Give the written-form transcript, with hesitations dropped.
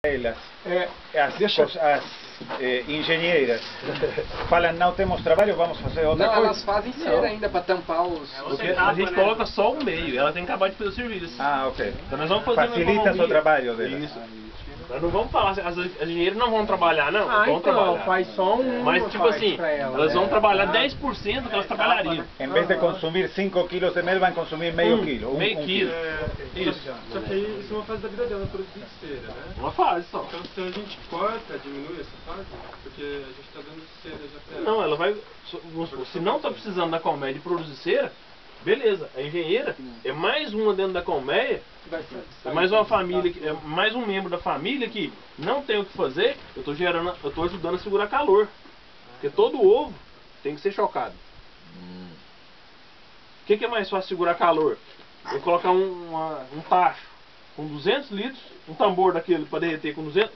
As engenheiras falam, não temos trabalho, vamos fazer outra não, coisa? Elas fazem cera ainda para tampar os... Porque a gente coloca só o meio, ela tem que acabar de fazer o serviço. Ah, ok. Então nós vamos fazer Facilita o trabalho delas. Isso. Nós não vamos falar, as engenheiras não vão trabalhar, não. Ah, vão então, trabalhar. faz só um. Mas tipo assim, elas vão trabalhar 10% do que elas trabalhariam. Em vez de consumir 5 quilos de mel, vão consumir meio quilo. Meio quilo. Isso. Só que aí isso é uma fase da vida dela, produzir cera, né? Uma fase só. Então se a gente corta, diminui essa fase, porque a gente está dando cera já pra ela. Não, ela vai... Se não está precisando da colmeia de produzir cera, beleza. A engenheira é mais uma dentro da colmeia. É mais uma família, é mais um membro da família que não tem o que fazer. Eu estou ajudando a segurar calor. Porque todo ovo tem que ser chocado. O que é mais fácil segurar calor? Eu colocar um tacho com 200 litros, um tambor daquele para derreter com 200,